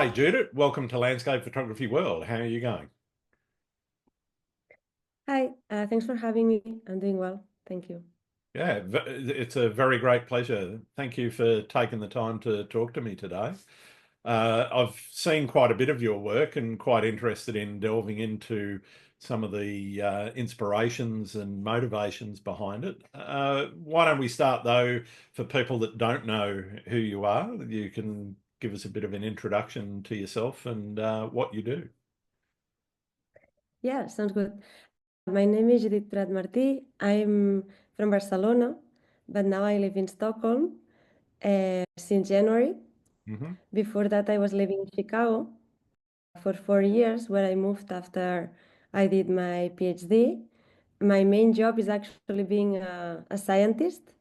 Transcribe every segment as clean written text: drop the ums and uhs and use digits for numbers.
Hi, Judit. Welcome to Landscape Photography World. How are you going? Hi, thanks for having me. I'm doing well. Thank you. Yeah, it's a very great pleasure. Thank you for taking the time to talk to me today. I've seen quite a bit of your work and quite interested in delving into some of the inspirations and motivations behind it. Why don't we start though, for people that don't know who you are, you can give us a bit of an introduction to yourself and what you do. Yeah, sounds good. My name is Judit Prat Martí. I'm from Barcelona, but now I live in Stockholm since January. Hmm. Before that, I was living in Chicago for 4 years, where I moved after I did my PhD. My main job is actually being a scientist.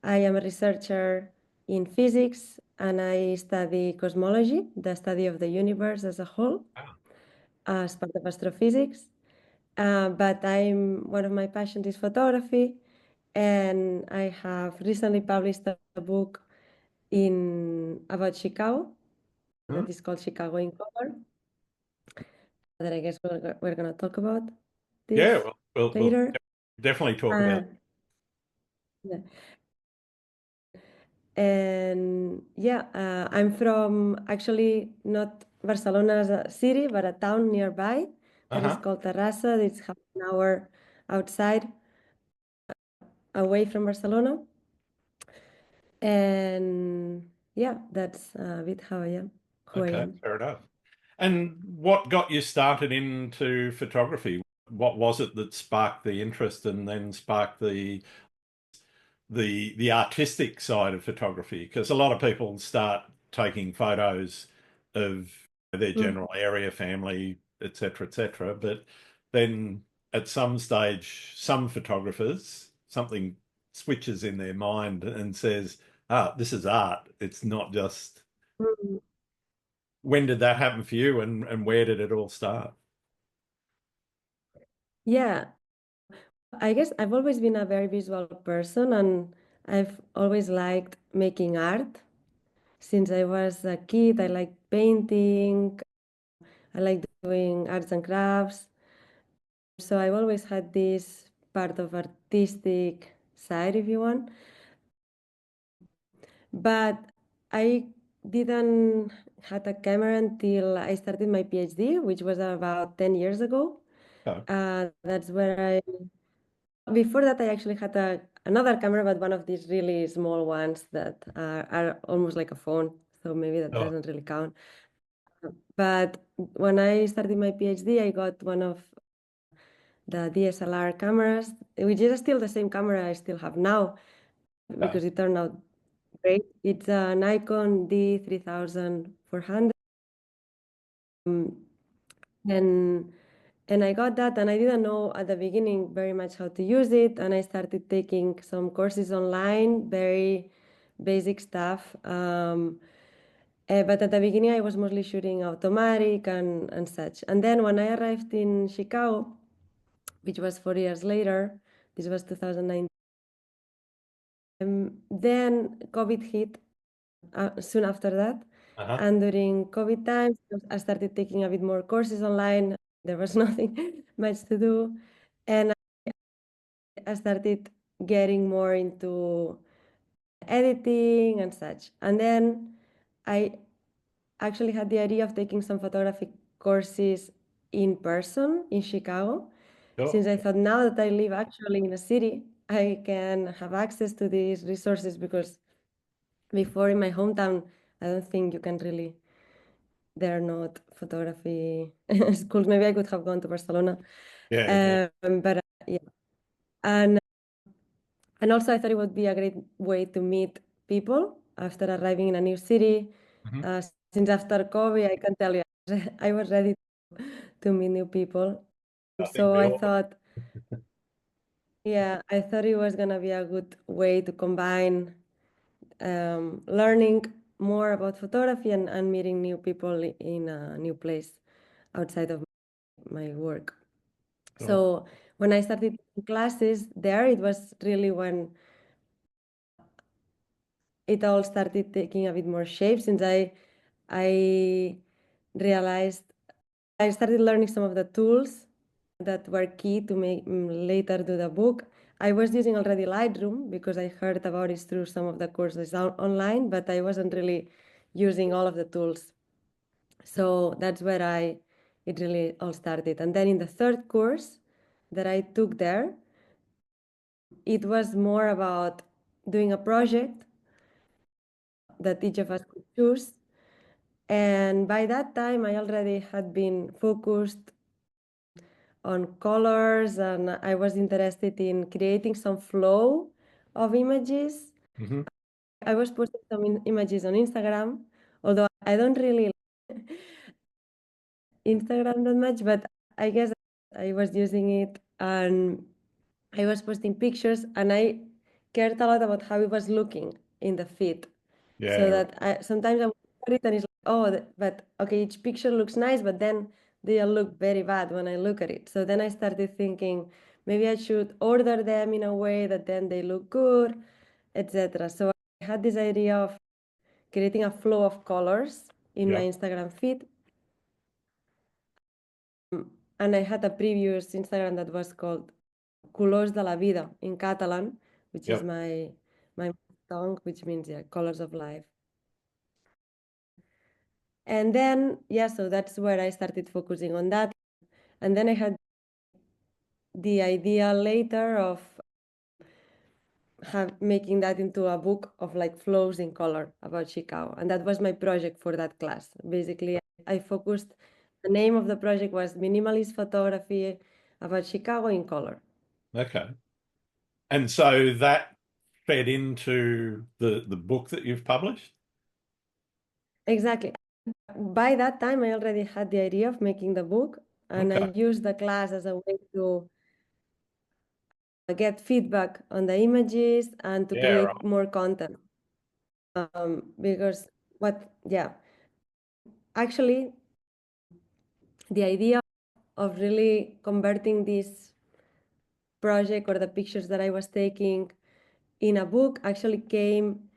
I am a researcher in physics, and I study cosmology, the study of the universe as a whole, as part of astrophysics. But one of my passions is photography, and I have recently published a book about Chicago that is called Chicago in Color. That I guess we're gonna talk about Yeah, this we'll later. definitely talk Uh, about. yeah. And yeah, I'm from actually not Barcelona as a city, but a town nearby that is Uh-huh. called Terrassa. It's half an hour outside, away from Barcelona. And yeah, that's a bit how I am, who I Okay, am. fair enough. And what got you started into photography? What was it that sparked the interest and then sparked the artistic side of photography? Because a lot of people start taking photos of their Mm. general area, family, etc., but then at some stage, some photographers, something switches in their mind and says, "Ah, this is art. It's not just." Mm. When did that happen for you and where did it all start? Yeah, I guess I've always been a very visual person, and I've always liked making art. Since I was a kid, I liked painting, I like doing arts and crafts. So I've always had this part of artistic side, if you want. But I didn't had a camera until I started my PhD, which was about 10 years ago. Oh, That's where before that, I actually had another camera, but one of these really small ones that are almost like a phone. So maybe that oh, doesn't really count. But when I started my PhD, I got one of the DSLR cameras, which is still the same camera I still have now okay. because it turned out great. It's a Nikon D3400. And and I got that, and I didn't know at the beginning very much how to use it, and I started taking some courses online, very basic stuff. But at the beginning, I was mostly shooting automatic and such. And then when I arrived in Chicago, which was 4 years later, this was 2019, then COVID hit soon after that. Uh-huh. And during COVID times, I started taking a bit more courses online. There was nothing much to do. And I started getting more into editing and such. And then I actually had the idea of taking some photography courses in person in Chicago, Sure. since I thought now that I live actually in a city, I can have access to these resources because before in my hometown, I don't think you can really, there are not photography schools. Maybe I could have gone to Barcelona. Yeah, yeah. But yeah. And And also, I thought it would be a great way to meet people after arriving in a new city. Mhm. Since after COVID, I can tell you, I was ready to meet new people. I think So we I all. thought, yeah, I thought it was going to be a good way to combine learning more about photography and meeting new people in a new place outside of my work. Sure. So when I started classes there, it was really when it all started taking a bit more shape, since I realized I started learning some of the tools that were key to make later do the book. I was using already Lightroom because I heard about it through some of the courses online, but I wasn't really using all of the tools. So that's where it really all started. And then in the third course that I took there, it was more about doing a project that each of us could choose. And by that time, I already had been focused on colors, and I was interested in creating some flow of images. Hmm. I was posting some images on Instagram, although I don't really like Instagram that much, but I guess I was using it and I was posting pictures, and I cared a lot about how it was looking in the feed. So Yeah. that sometimes I would look at it and it's like, oh, but okay, each picture looks nice, but then they all look very bad when I look at it. So then I started thinking maybe I should order them in a way that then they look good, etc. So I had this idea of creating a flow of colors in my Yeah. Instagram feed. And I had a previous Instagram that was called Colors de la Vida in Catalan, which is Yep. my tongue, which means yeah, colors of life. And then, yeah, so that's where I started focusing on that. And then I had the idea later of making that into a book of like flows in color about Chicago. And that was my project for that class. Basically, I focused, the name of the project was Minimalist Photography about Chicago in color. Okay. And so that fed into the book that you've published? Exactly. By that time, I already had the idea of making the book, and I Okay. used the class as a way to get feedback on the images and to Yeah, right. create more content. Because yeah, actually, the idea of really converting this project or the pictures that I was taking in a book actually came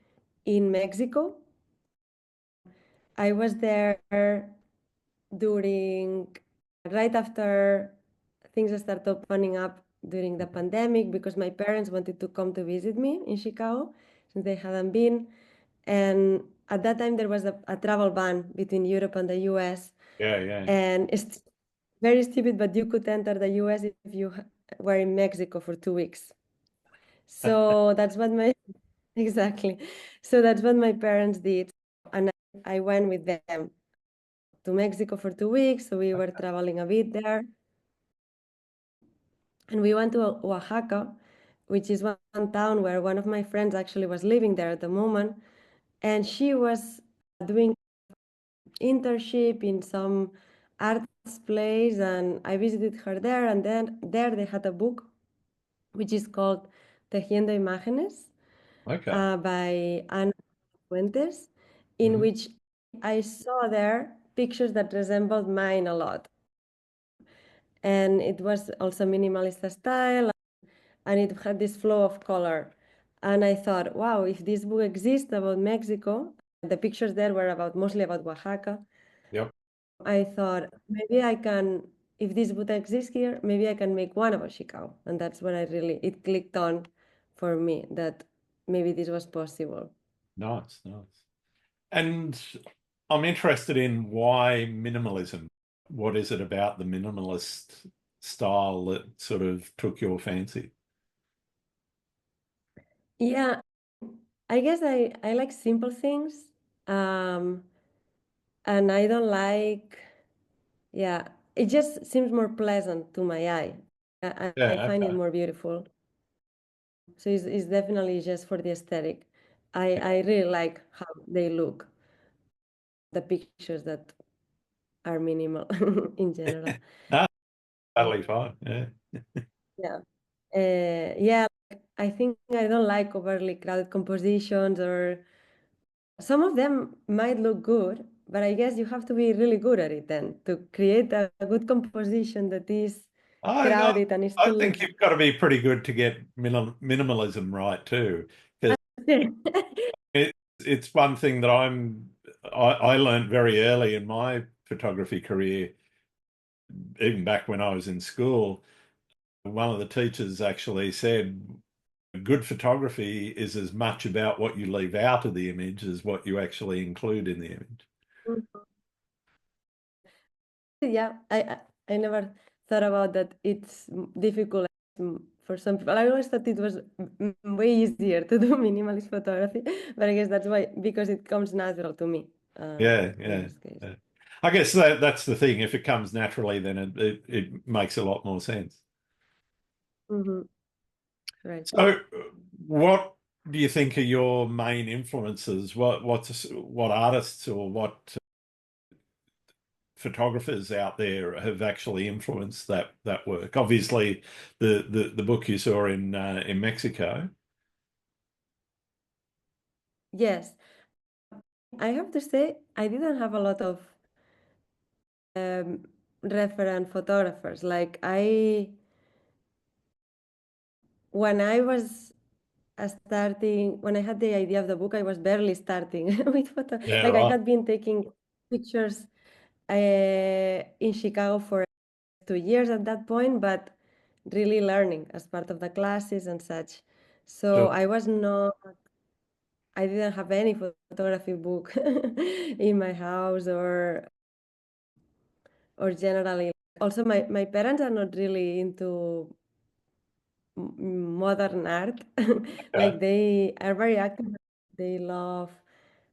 in Mexico. I was there during right after things started opening up during the pandemic because my parents wanted to come to visit me in Chicago since they hadn't been. And at that time, there was a travel ban between Europe and the US. Yeah, yeah. And it's very stupid, but you could enter the US if you were in Mexico for 2 weeks. So that's what exactly. So that's what my parents did. And I went with them to Mexico for 2 weeks. So we were traveling a bit there. And we went to Oaxaca, which is one town where one of my friends actually was living there at the moment. And she was doing internship in some arts place, and I visited her there. And then there they had a book, which is called Tejiendo Imágenes Okay. by Ana Fuentes, in Hmm. which I saw there pictures that resembled mine a lot. And it was also minimalist style, and it had this flow of color. And I thought, wow, if this book exists about Mexico, the pictures there were mostly about Oaxaca. Yep. I thought maybe I can, if this book exists here, maybe I can make one about Chicago. And that's when it clicked on for me that maybe this was possible. Nice, nice. And I'm interested in why minimalism. What is it about the minimalist style that sort of took your fancy? Yeah, I guess I like simple things. Um, and I don't like, yeah, it just seems more pleasant to my eye. I Yeah, find it okay. more beautiful. So it's definitely just for the aesthetic. I really like how they look, the pictures that are minimal in general. No, Uh, totally fine. Yeah. yeah. Yeah, I think I don't like overly crowded compositions, or some of them might look good, but I guess you have to be really good at it then to create a good composition that is I, I crowded and it I still looks think you've got to be pretty good to get minimalism right too. Because it's one thing that I learned very early in my photography career, even back when I was in school, one of the teachers actually said, good photography is as much about what you leave out of the image as what you actually include in the image. Yeah, I never thought about that. It's difficult for some people. I always thought it was way easier to do minimalist photography, but I guess that's why, because it comes natural to me. Yeah, In this case. yeah. I guess that's the thing. If it comes naturally, then it makes a lot more sense. Right. So, what do you think are your main influences? What artists or what photographers out there have actually influenced that work? Obviously, the book you saw in Mexico. Yes, I have to say I didn't have a lot of referent photographers. Like when I was starting, when I had the idea of the book, I was barely starting with photo. Yeah, Like I right. had been taking pictures in Chicago for 2 years at that point, but really learning as part of the classes and such. So Sure. I didn't have any photography book in my house or generally. Also, my parents are not really into modern art. Okay. Like they are very active. They love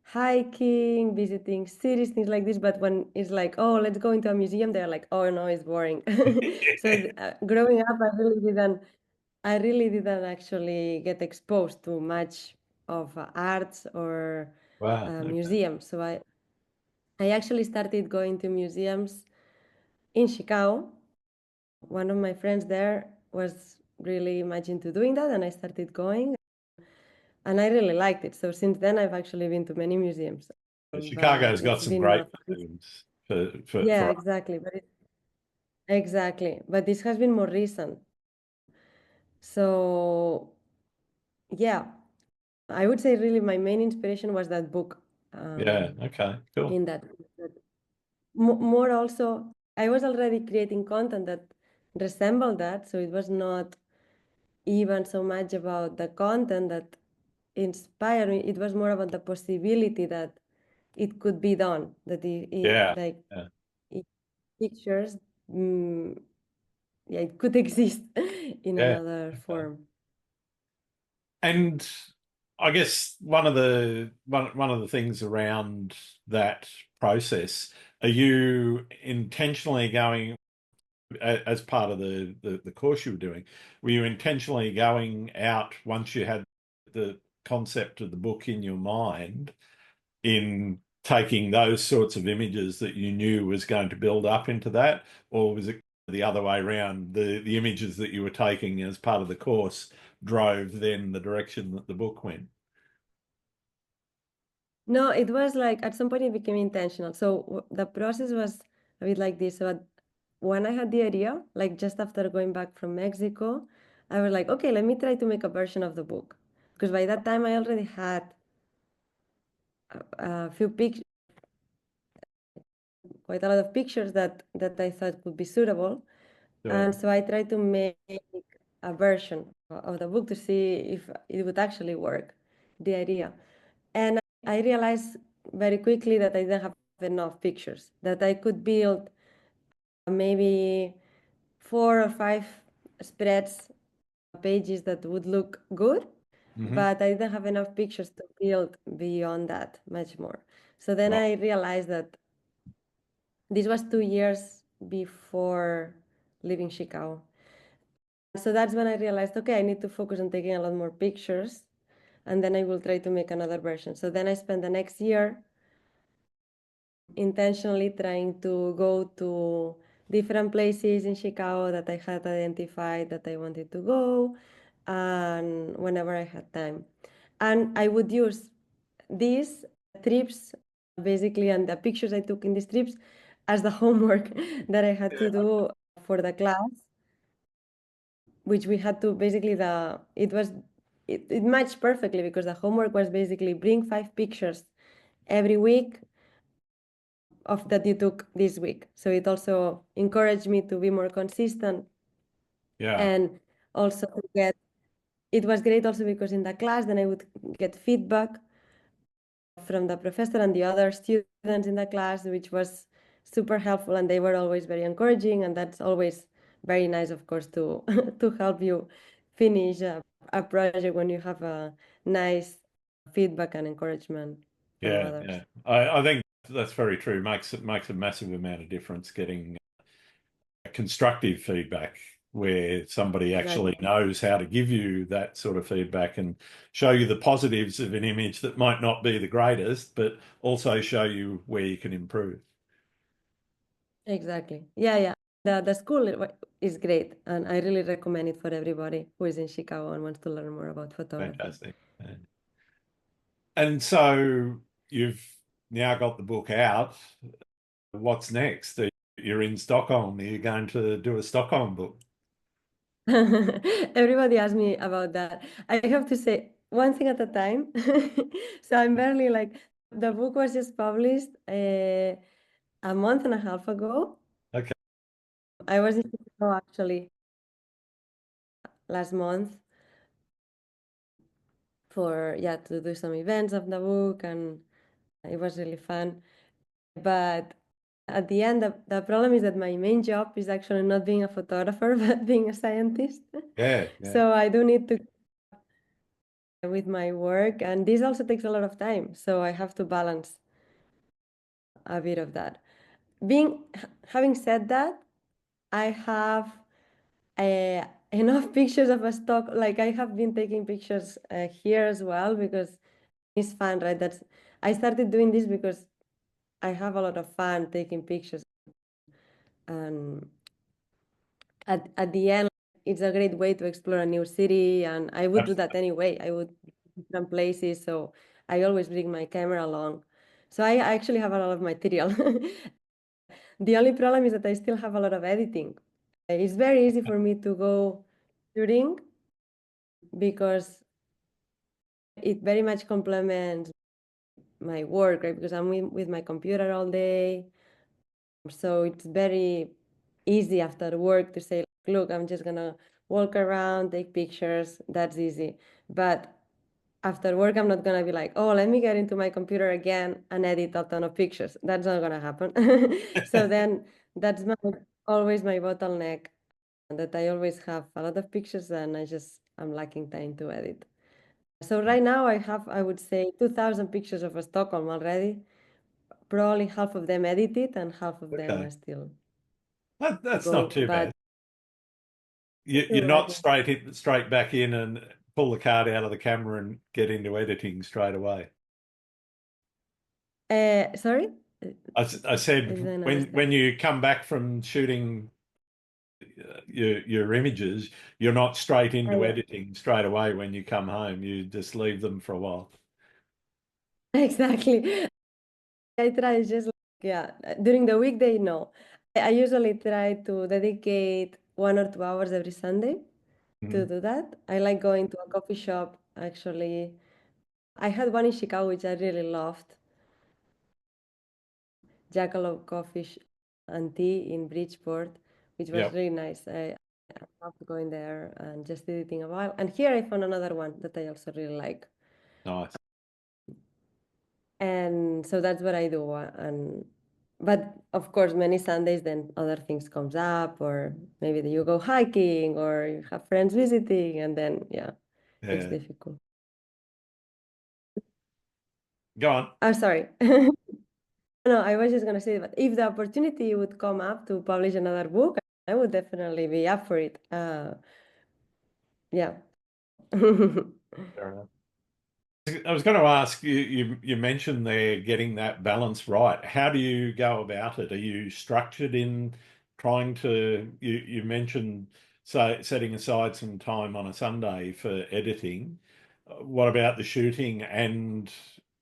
hiking, visiting cities, things like this. But when it's like, oh, let's go into a museum, they're like, oh no, it's boring. So growing up, I really didn't actually get exposed to much of arts or Wow. Okay. museums. So I actually started going to museums in Chicago. One of my friends there was really much into doing that, and I started going, and I really liked it. So since then, I've actually been to many museums. But Chicago's got it's some been great more fun. museums Yeah, for exactly. Exactly. But this has been more recent. So yeah, I would say really my main inspiration was that book. yeah. Okay. Cool. In that, more also, I was already creating content that resembled that, so it was not even so much about the content that inspired me. It was more about the possibility that it could be done. That Yeah. like Yeah. pictures, yeah, it could exist in Yeah. another Okay. form. And I guess one of the things around that process, are you intentionally going as part of the course you were doing, were you intentionally going out once you had the concept of the book in your mind in taking those sorts of images that you knew was going to build up into that, or was it the other way around? The images that you were taking as part of the course drove then the direction that the book went? No, it was like at some point it became intentional. So the process was a bit like this. So when I had the idea, like just after going back from Mexico, I was like, okay, let me try to make a version of the book. Because by that time I already had a few pictures, quite a lot of pictures that I thought could be suitable. Sure. And so I tried to make a version of the book to see if it would actually work, the idea. And I realized very quickly that I didn't have enough pictures, that I could build maybe 4 or 5 spreads, pages that would look good, Mm-hmm. but I didn't have enough pictures to build beyond that much more. So then Right. I realized that this was 2 years before leaving Chicago. So that's when I realized, okay, I need to focus on taking a lot more pictures, and then I will try to make another version. So then I spent the next year intentionally trying to go to different places in Chicago that I had identified that I wanted to go, and whenever I had time. And I would use these trips, basically, and the pictures I took in these trips as the homework that I had to do for the class, which we had to basically it matched perfectly because the homework was basically bring 5 pictures every week of that you took this week. So it also encouraged me to be more consistent. Yeah. And also to get, it was great also because in the class, then I would get feedback from the professor and the other students in the class, which was super helpful, and they were always very encouraging, and that's always very nice, of course, to to help you finish a project when you have a nice feedback and encouragement from Yeah, others. yeah. I think that's very true. Makes a massive amount of difference getting constructive feedback where somebody actually Exactly. knows how to give you that sort of feedback and show you the positives of an image that might not be the greatest, but also show you where you can improve. Exactly. Yeah, yeah. The school is great, and I really recommend it for everybody who is in Chicago and wants to learn more about photography. Fantastic. Yeah. And so you've now got the book out. What's next? You're in Stockholm. Are you going to do a Stockholm book? Everybody asks me about that. I have to say one thing at a time. So I'm barely like, the book was just published a month and a half ago. Okay. I was in Chicago actually last month for, yeah, to do some events of the book, and it was really fun. But at the end, the problem is that my main job is actually not being a photographer, but being a scientist. Yeah, yeah. So I do need to with my work, and this also takes a lot of time. So I have to balance a bit of that. Having said that, I have enough pictures of a stock. Like I have been taking pictures here as well because it's fun, right? I started doing this because I have a lot of fun taking pictures, and at the end, it's a great way to explore a new city, and I would do that Absolutely. anyway. I would different places, so I always bring my camera along. So I actually have a lot of material. The only problem is that I still have a lot of editing. It's very easy for me to go shooting because it very much complements my work, right? Because I'm with my computer all day. So it's very easy after work to say, look, I'm just gonna walk around, take pictures. That's easy. But after work, I'm not gonna be like, oh, let me get into my computer again and edit a ton of pictures. That's not gonna happen. So then that's always my bottleneck, that I always have a lot of pictures and I'm lacking time to edit. So right now I would say 2,000 pictures of Stockholm already. Probably half of them edited and half of them Okay. are still to That's not go. too bad. But You're too not bad, straight back in and pull the card out of the camera and get into editing straight away. yeah. Sorry? I I said didn't when understand. you come back from shooting your images, you're not straight into Yeah. editing straight away when you come home. You just leave them for a while. Exactly. I try just yeah, during the weekday, no. I usually try to dedicate 1 or 2 hours every Sunday to Mhm. do that. I like going to a coffee shop, actually. I had one in Chicago, which I really loved. Jackalope Coffee and Tea in Bridgeport, which was Yep. really nice. I loved going there and just editing a while. And here I found another one that I also really like. Nice. And so that's what I do. And but of course, many Sundays then other things comes up, or maybe you go hiking, or you have friends visiting, and then yeah, it's Yeah. difficult. Go on. I'm sorry. No, I was just gonna say that if the opportunity would come up to publish another book, I would definitely be up for it. Yeah. Fair enough. I was going to ask you, you mentioned there getting that balance right. How do you go about it? Are you structured in trying to, you mentioned setting aside some time on a Sunday for editing. What about the shooting and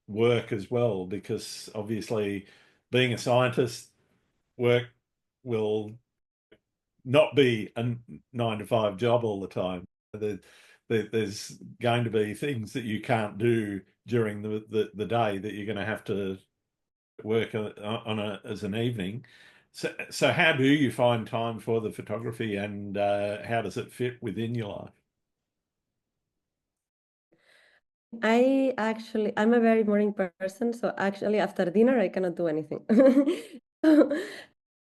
work as well? Because obviously being a scientist, work will not be a 9 to 5 job all the time. There's going to be things that you can't do during the day that you're going to have to work as an evening. So how do you find time for the photography, and how does it fit within your life? I'm a very morning person, so actually after dinner I cannot do anything.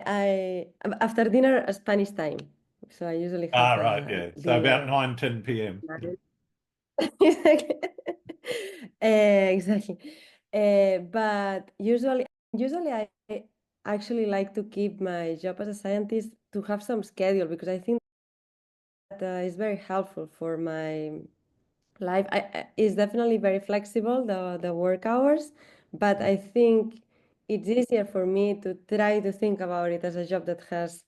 After dinner Spanish time, so I usually have Right, yeah. So about dinner. 9-10 p.m. Exactly. Exactly. But usually I actually like to keep my job as a scientist to have some schedule, because I think that is very helpful for my life. It's definitely very flexible, the work hours, but I think it's easier for me to try to think about it as a job that has,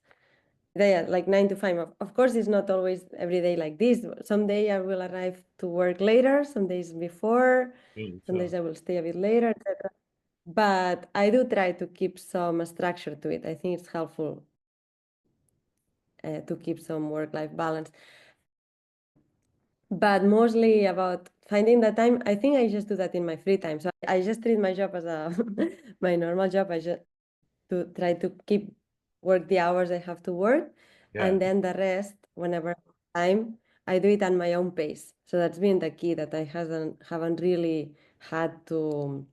yeah, like 9 to 5. Of course, it's not always every day like this. Some day I will arrive to work later, some days before, some days I will stay a bit later, etc. But I do try to keep some structure to it. I think it's helpful to keep some work-life balance. But mostly about finding the time, I think I just do that in my free time. So I just treat my job as a my normal job. I just to try to keep work the hours I have to work, Yeah, and then the rest, whenever I have time, I do it at my own pace. So that's been the key, that I haven't really had to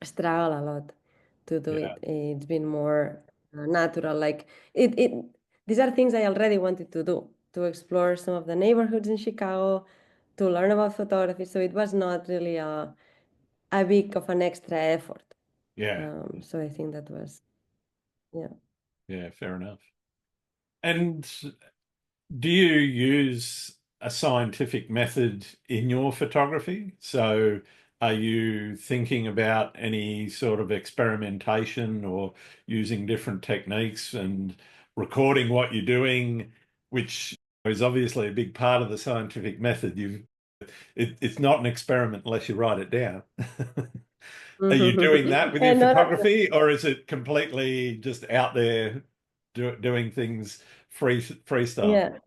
struggle a lot to do yeah, it. It's been more natural. Like it. These are things I already wanted to do, to explore some of the neighborhoods in Chicago, to learn about photography. So it was not really a big of an extra effort. yeah, So I think that was, yeah. yeah, fair enough. And do you use a scientific method in your photography? So are you thinking about any sort of experimentation or using different techniques and recording what you're doing, which is obviously a big part of the scientific method? It's not an experiment unless you write it down. Are you doing that with your And not, photography, or is it completely just out there doing things freestyle? yeah.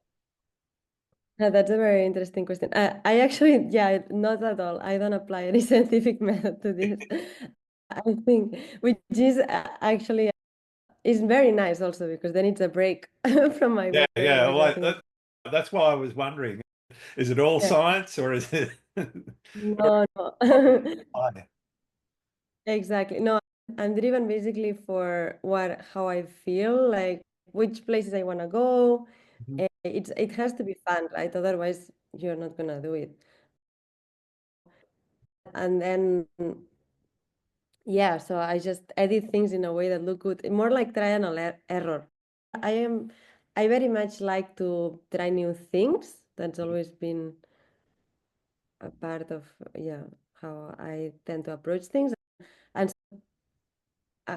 That's a very interesting question. I actually, yeah, not at all. I don't apply any scientific method to this. I think, which is actually is very nice also, because then it's a break from my Yeah, work, yeah. which I Well, think, that's why I was wondering: is it all yeah, science, or is it? no, no. Or- Exactly. No, I'm driven basically for how I feel, like which places I want to go. Mhm. It has to be fun, right? Otherwise, you're not gonna do it. And then, yeah, so I just edit things in a way that look good, more like trial and error. I am, I very much like to try new things. That's always been a part of, yeah, how I tend to approach things. And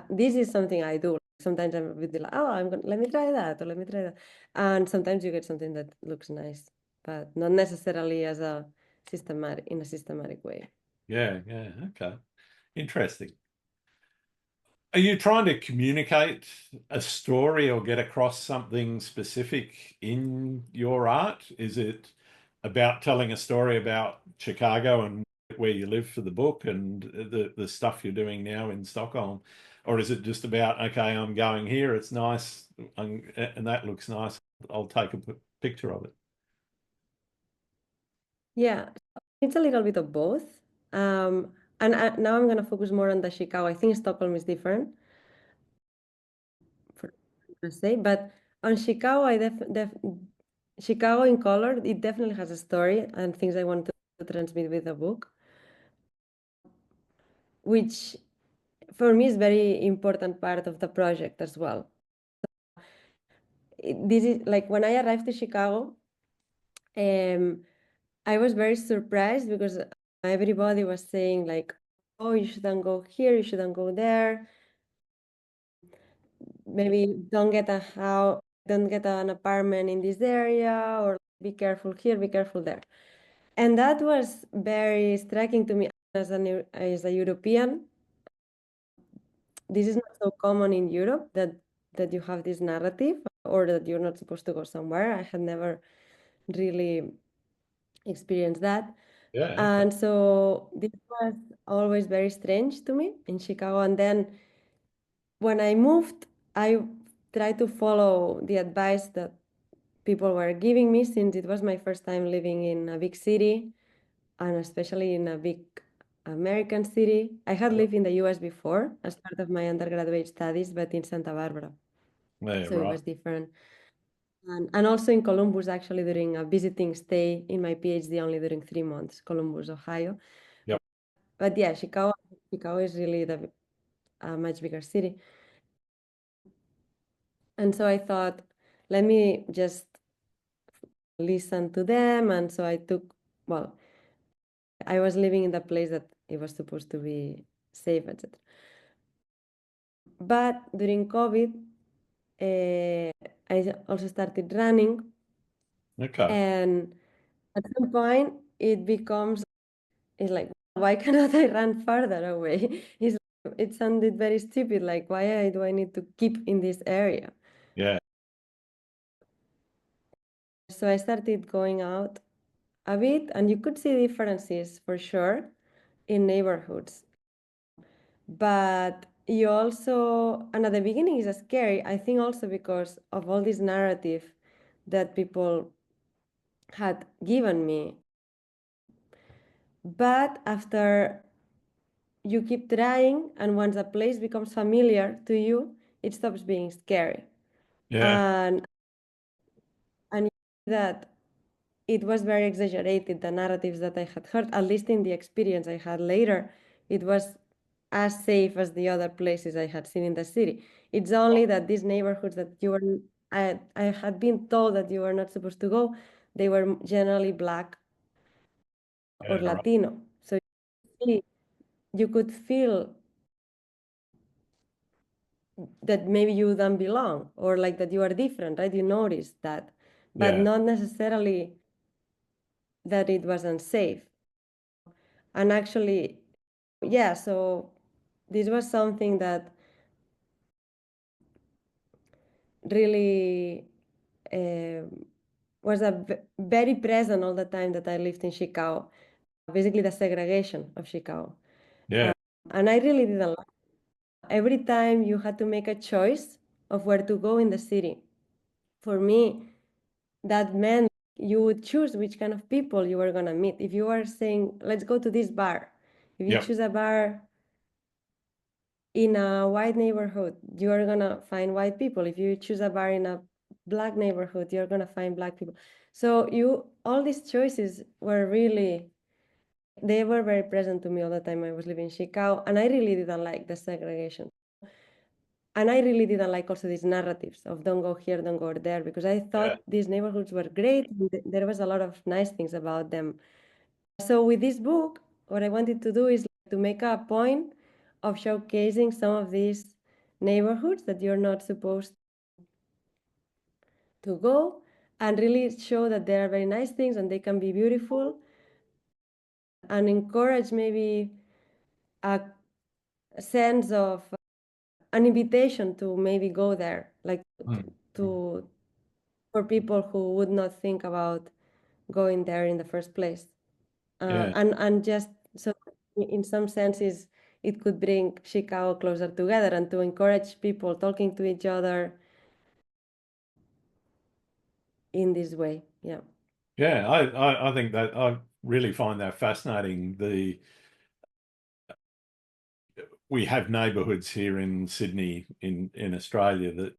this is something I do. Sometimes I'm a bit like, oh, let me try that, or let me try that. And sometimes you get something that looks nice, but not necessarily as a in a systematic way. Yeah, yeah. Okay. Interesting. Are you trying to communicate a story or get across something specific in your art? Is it about telling a story about Chicago and where you live for the book and the stuff you're doing now in Stockholm? Or is it just about, okay, I'm going here, it's nice, and that looks nice, I'll take a picture of it? Yeah, it's a little bit of both. And now I'm going to focus more on the Chicago. I think Stockholm is different, for to say, but on Chicago, Chicago in color, it definitely has a story and things I want to transmit with the book, which for me is very important part of the project as well. This is like when I arrived to Chicago, um, I was very surprised because everybody was saying like, oh, you shouldn't go here, you shouldn't go there. Maybe don't get an apartment in this area, or be careful here, be careful there. And that was very striking to me as a European. This is not so common in Europe, that you have this narrative, or that you're not supposed to go somewhere. I had never really experienced that. Yeah. Okay. And so this was always very strange to me in Chicago. And then when I moved, I tried to follow the advice that people were giving me, since it was my first time living in a big city, and especially in a big American city. I had lived in the US before as part of my undergraduate studies, but in Santa Barbara. Yeah, So it right. was different. And also in Columbus, actually, during a visiting stay in my PhD, only during 3 months, Columbus, Ohio. Yep. But yeah, Chicago is really a much bigger city. And so I thought, let me just listen to them. And so I took, well, I was living in the place that it was supposed to be safe, etc. But during COVID, I also started running. Okay. And at some point, it's like, why cannot I run further away? It sounded very stupid, like, why do I need to keep in this area? Yeah. So I started going out a bit, and you could see differences for sure in neighborhoods. But you also, and at the beginning it's scary, I think also because of all this narrative that people had given me. But after you keep trying, and once a place becomes familiar to you, it stops being scary. Yeah. And that it was very exaggerated, the narratives that I had heard, at least in the experience I had later, it was as safe as the other places I had seen in the city. It's only that these neighborhoods that I had been told that you were not supposed to go, they were generally Black or Yeah. Right. Latino. So you could feel that maybe you don't belong, or like that you are different, right? You notice that, but Yeah. not necessarily that it was unsafe. And actually, yeah, so this was something that really was very present all the time that I lived in Chicago, basically the segregation of Chicago. Yeah. And I really didn't like it. Every time you had to make a choice of where to go in the city. For me, that meant you would choose which kind of people you were going to meet. If you were saying, let's go to this bar, if you Yep. choose a bar in a white neighborhood, you are going to find white people. If you choose a bar in a Black neighborhood, you're going to find Black people. So all these choices were really, they were very present to me all the time I was living in Chicago. And I really didn't like the segregation. And I really didn't like also these narratives of don't go here, don't go there, because I thought Yeah. these neighborhoods were great. There was a lot of nice things about them. So with this book, what I wanted to do is to make a point of showcasing some of these neighborhoods that you're not supposed to go, and really show that there are very nice things and they can be beautiful, and encourage maybe a sense of an invitation to maybe go there, like to for people who would not think about going there in the first place. Yeah. And just so in some senses, it could bring Chicago closer together and to encourage people talking to each other in this way. Yeah. Yeah. I think that I really find that fascinating. We have neighbourhoods here in Sydney, in Australia, that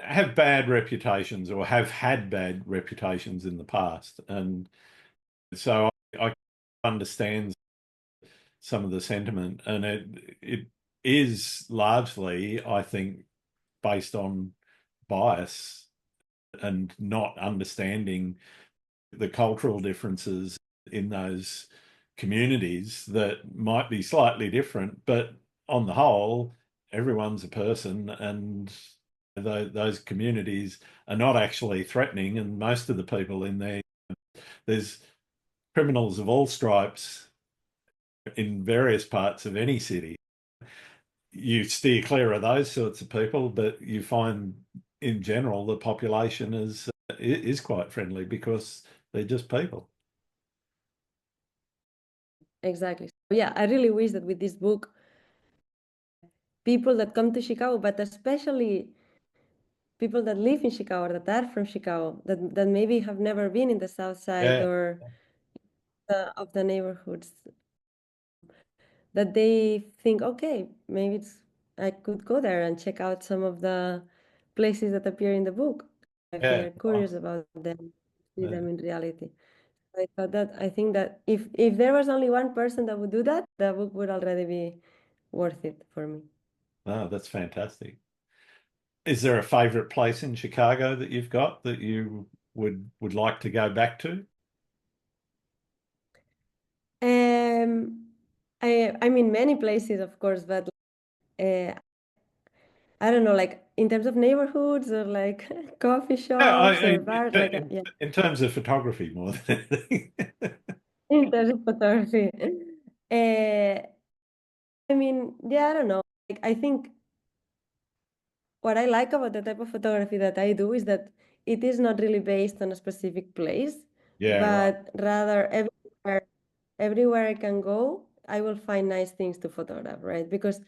have bad reputations or have had bad reputations in the past, and so I understand some of the sentiment, and it is largely, I think, based on bias and not understanding the cultural differences in those communities that might be slightly different, but on the whole, everyone's a person, and those communities are not actually threatening, and most of the people in there, there's criminals of all stripes in various parts of any city. You steer clear of those sorts of people, but you find in general the population is quite friendly because they're just people. Exactly. So yeah, I really wish that with this book, people that come to Chicago, but especially people that live in Chicago or that are from Chicago, that maybe have never been in the South Side Yeah. or of the neighborhoods, that they think, okay, maybe I could go there and check out some of the places that appear in the book if Yeah. they're curious about them, see Yeah. them in reality. I think that if there was only one person that would do that, the book would already be worth it for me. Oh, that's fantastic. Is there a favorite place in Chicago that you've got that you would like to go back to? Um, I mean many places, of course, but uh, I don't know, like in terms of neighborhoods or like coffee Yeah, shops or bars, like yeah, in terms of photography more than anything. in terms of photography. Uh, I mean, yeah, I don't know. Like, I think what I like about the type of photography that I do is that it is not really based on a specific place, Yeah, right. but rather everywhere I can go, I will find nice things to photograph, right? Because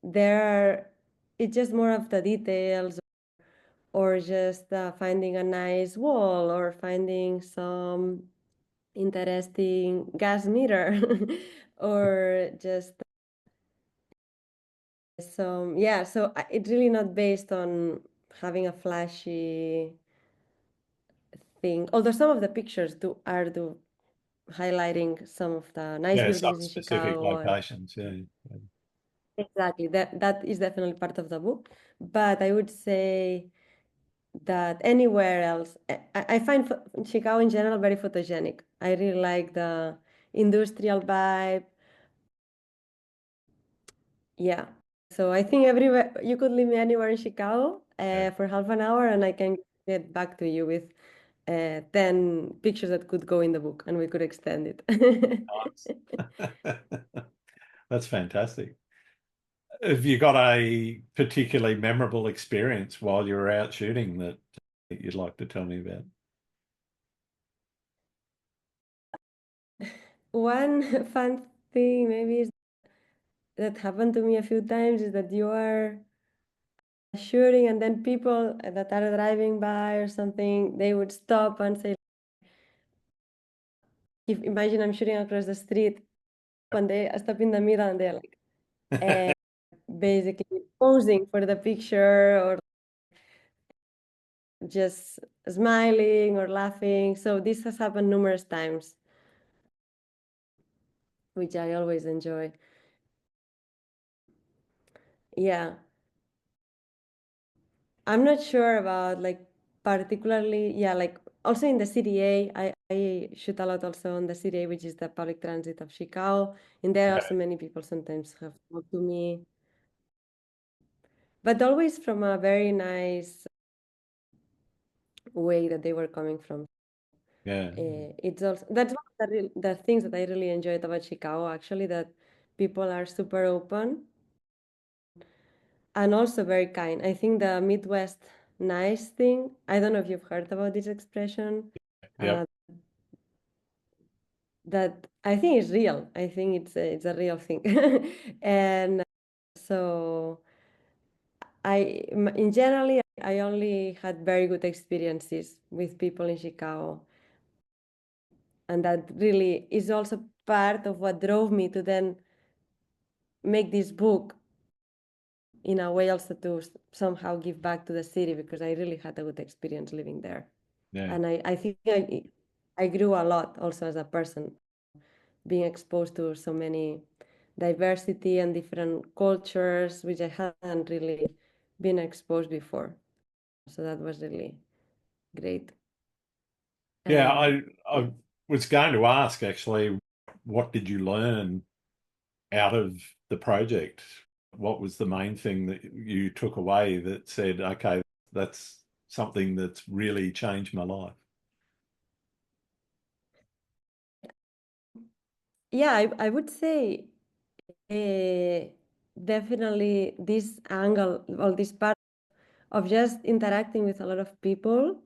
there are, it's just more of the details or just finding a nice wall or finding some interesting gas meter or just some, yeah, so it's really not based on having a flashy thing, although some of the pictures do highlighting some of the nice Yeah, some buildings in specific Chicago. And locations. Yeah. exactly, that is definitely part of the book. But I would say that anywhere else, I find Chicago in general very photogenic. I really like the industrial vibe. Yeah. So I think everywhere you could leave me anywhere in Chicago Yeah. for half an hour, and I can get back to you with 10 pictures that could go in the book, and we could extend it. That's fantastic. Have you got a particularly memorable experience while you were out shooting that you'd like to tell me about? One fun thing maybe is that happened to me a few times is that you are shooting and then people that are driving by or something, they would stop and say, if imagine I'm shooting across the street and they stop in the middle and they're like basically posing for the picture or just smiling or laughing. So this has happened numerous times, which I always enjoy. Yeah. I'm not sure about like particularly, yeah, like also in the CDA, I shoot a lot also on the CDA, which is the public transit of Chicago. And there are Yeah. also many people sometimes have talked to me, but always from a very nice way that they were coming from. Yeah. It's also that's one of the things that I really enjoyed about Chicago, actually, that people are super open and also very kind. I think the Midwest nice thing, I don't know if you've heard about this expression, Yep. that I think is real. I think it's a real thing. And so in generally, I only had very good experiences with people in Chicago. And that really is also part of what drove me to then make this book in a way also to somehow give back to the city because I really had a good experience living there. Yeah. And I think I grew a lot also as a person, being exposed to so many diversity and different cultures, which I hadn't really been exposed before. So that was really great. Yeah, Um, I was going to ask actually, what did you learn out of the project? What was the main thing that you took away that said, okay, that's something that's really changed my life? yeah, I would say definitely this angle or this part of just interacting with a lot of people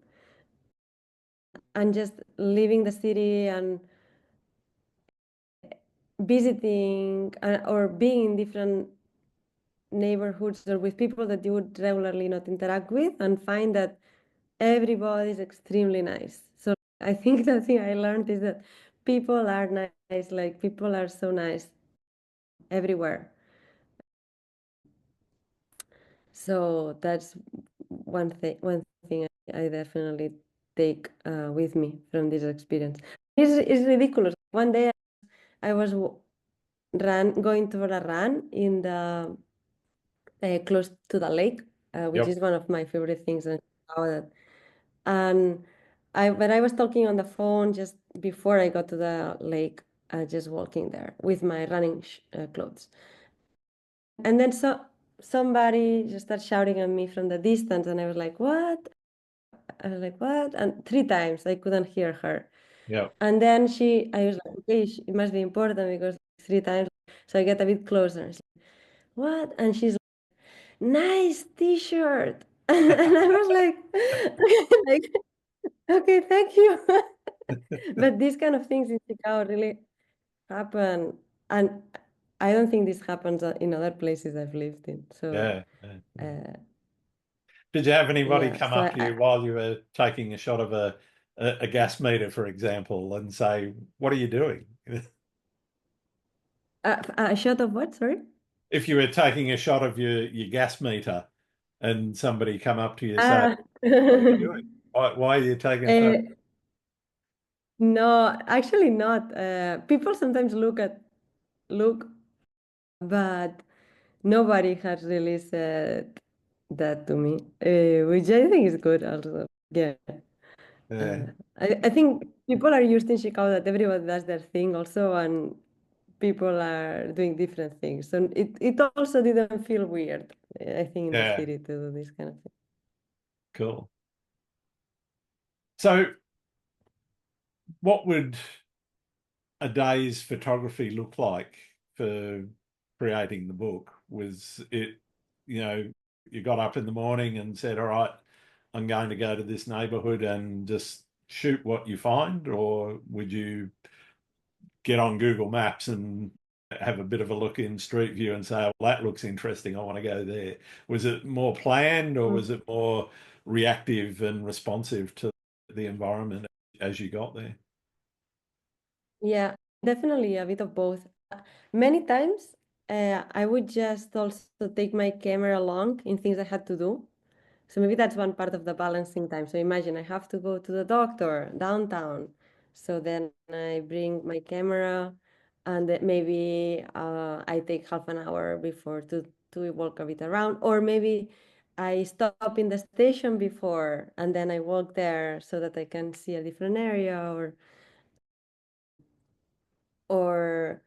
and just leaving the city and visiting or being in different neighborhoods or with people that you would regularly not interact with, and find that everybody is extremely nice. So I think the thing I learned is that people are nice, like people are so nice everywhere. So that's one thing I definitely take with me from this experience. It's ridiculous. One day I was going for a run in the close to the lake, which Yep. is one of my favorite things in Chicago. And when I was talking on the phone just before I got to the lake, just walking there with my running clothes. And then somebody just started shouting at me from the distance, and I was like, "What?" I was like, "What?" And 3 times I couldn't hear her. Yep. And then I was like, "Okay, it must be important because 3 times." So I get a bit closer. And she's like, "What?" And she's like, "Nice T-shirt." And I was like, like, "Okay, thank you." But these kind of things in Chicago really happen, and I don't think this happens in other places I've lived in. So. Yeah. Yeah. Uh, Did you have anybody Yeah, come so up to you while you were taking a shot of a gas meter, for example, and say, "What are you doing?" a shot of what? Sorry. If you were taking a shot of your gas meter, and somebody come up to you and say, Uh, "What are you doing? Why are you taking a photo?" eh, no, actually not. People sometimes look, but nobody has really said that to me, which I think is good also. Yeah. Yeah. I think people are used in Chicago that everybody does their thing also, and people are doing different things. So it also didn't feel weird, I think, in the Yeah. city to do this kind of thing. Cool. So, what would a day's photography look like for creating the book? Was it, you got up in the morning and said, "All right, I'm going to go to this neighborhood and just shoot what you find," or would you get on Google Maps and have a bit of a look in Street View and say, "Oh, that looks interesting, I want to go there"? Was it more planned, or was it more reactive and responsive to the environment as you got there? Yeah, definitely a bit of both. Many times, I would just also take my camera along in things I had to do. So maybe that's one part of the balancing time. So imagine I have to go to the doctor downtown. So then I bring my camera, and then maybe I take half an hour before to walk a bit around, or maybe I stop in the station before and then I walk there so that I can see a different area, or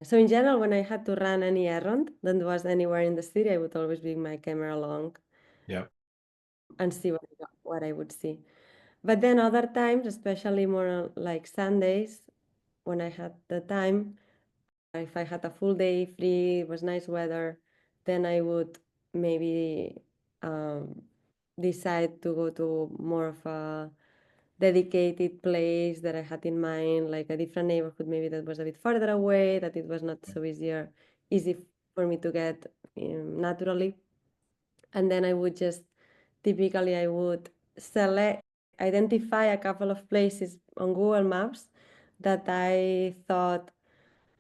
so in general, when I had to run any errand that was anywhere in the city, I would always bring my camera along Yeah. and see what I would see. But then other times, especially more like Sundays, when I had the time, if I had a full day free, it was nice weather, then I would maybe um, decide to go to more of a dedicated place that I had in mind, like a different neighborhood, maybe that was a bit farther away, that it was not so easy for me to get naturally. And then I would typically I would identify a couple of places on Google Maps that I thought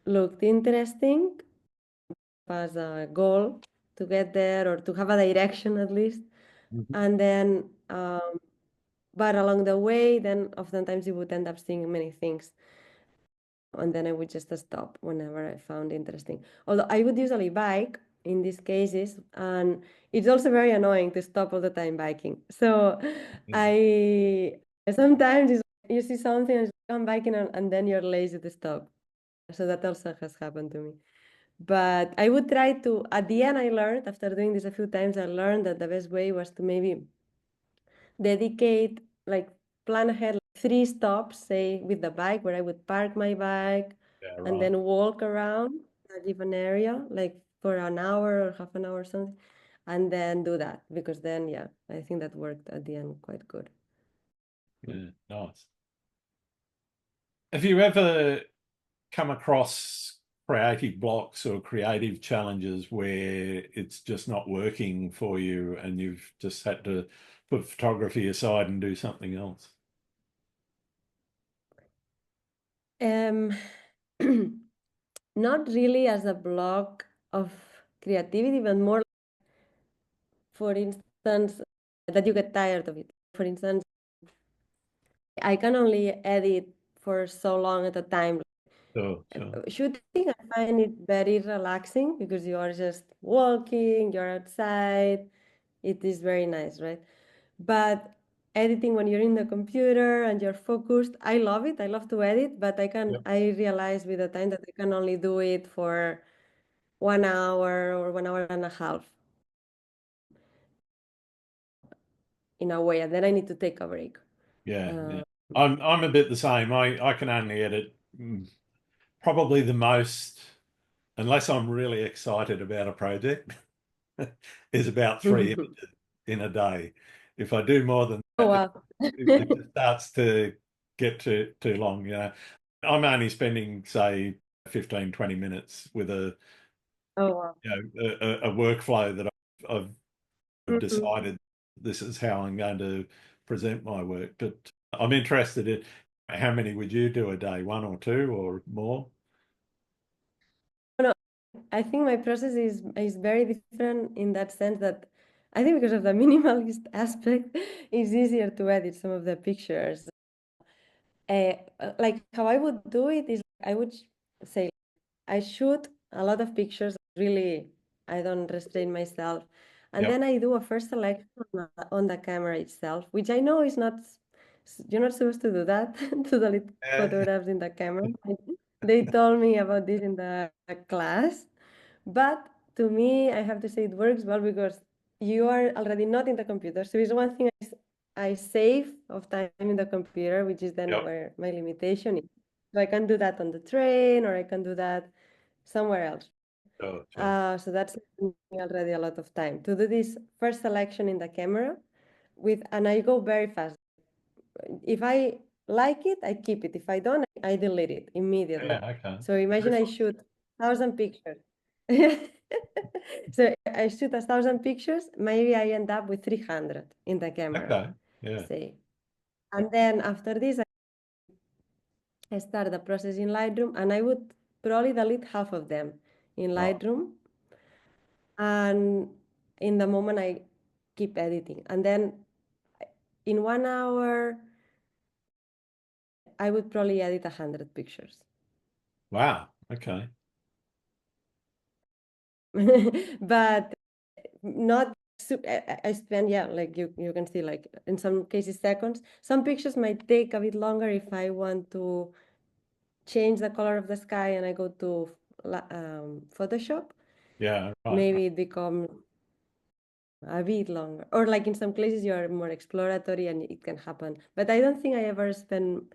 looked interesting as a goal to get there or to have a direction at least. Mhm. And then, but along the way, then oftentimes you would end up seeing many things. And then I would just stop whenever I found interesting. Although I would usually bike in these cases, and it's also very annoying to stop all the time biking. So Yeah. I sometimes you see something and I'm biking, and then you're lazy to stop. So that also has happened to me. But I would try to, at the end, I learned, after doing this a few times, I learned that the best way was to maybe dedicate, like plan ahead, like 3 stops, say with the bike, where I would park my bike Yeah. and Right. then walk around a given area, like for an hour or half an hour or something, and then do that. Because then, yeah, I think that worked at the end quite good. Yeah. Nice. Have you ever come across creative blocks or creative challenges where it's just not working for you and you've just had to put photography aside and do something else? Not really as a block of creativity, but more, for instance, that you get tired of it. For instance, I can only edit for so long at a time. Sure, sure. Shooting, I find it very relaxing because you are just walking, you're outside. It is very nice, right? But editing when you're in the computer and you're focused, I love it. I love to edit, but Yep. I realize with the time that I can only do it for 1 hour or 1.5 hours in a way, and then I need to take a break. Yeah. I'm a bit the same. I can only edit probably the most, unless I'm really excited about a project, is about 3 images in a day. If I do more than Oh, that, wow. it just starts to get too long. I'm only spending, say, 15, 20 minutes with a Oh, wow. a workflow that I've Mhm. decided this is how I'm going to present my work. But I'm interested in how many would you do a day, one or two or more? No, I think my process is very different in that sense that I think because of the minimalist aspect, it's easier to edit some of the pictures. Like how I would do it is I would say I shoot a lot of pictures, really, I don't restrain myself. And Yep. then I do a first selection on the camera itself, which I know is not, you're not supposed to do that, to delete photographs in the camera. They told me about this in the class. But to me, I have to say it works well because you are already not in the computer. So it's one thing I save of time in the computer, which is then Yep. where my limitation is. So I can do that on the train or I can do that somewhere else. Sure. So that's already a lot of time to do this first selection in the camera and I go very fast. If I like it, I keep it. If I don't, I delete it immediately. Yeah, okay. So imagine I shoot 1,000 pictures. So I shoot 1,000 pictures, maybe I end up with 300 in the camera, Okay. Yeah. say. And then after this, I start the process in Lightroom and I would probably delete half of them in Right. Lightroom. And in the moment I keep editing. And then in 1 hour, I would probably edit 100 pictures. Wow. Okay. But not I spend, yeah, like you can see, like in some cases seconds. Some pictures might take a bit longer if I want to change the color of the sky and I go to Photoshop. Yeah. Right. Maybe it becomes a bit longer, or like in some places you are more exploratory and it can happen. But I don't think I ever spend.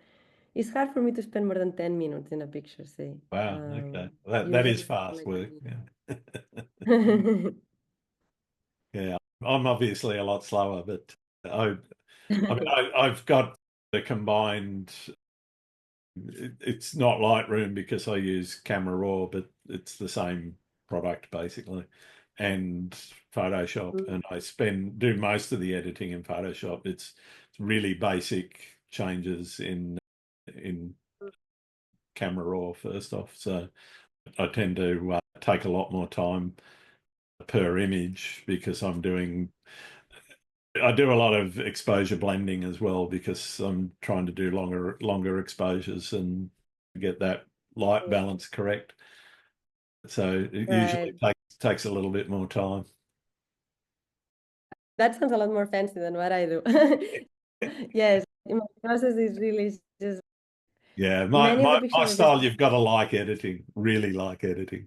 It's hard for me to spend more than 10 minutes in a picture, say. Wow. Okay. That is Usually fast like work. Yeah. a Yeah. I'm obviously a lot slower, but I mean, I've got the combined. It's not Lightroom because I use Camera Raw, but it's the same product basically, and Photoshop. And I do most of the editing in Photoshop. It's really basic changes in Camera Raw first off. So I tend to take a lot more time per image because I do a lot of exposure blending as well because I'm trying to do longer exposures and get that light balance correct. So it usually Right. takes a little bit more time. That sounds a lot more fancy than what I do. Yes, my process is really just Yeah, many of the my pictures are just style, you've got to like editing, really like editing.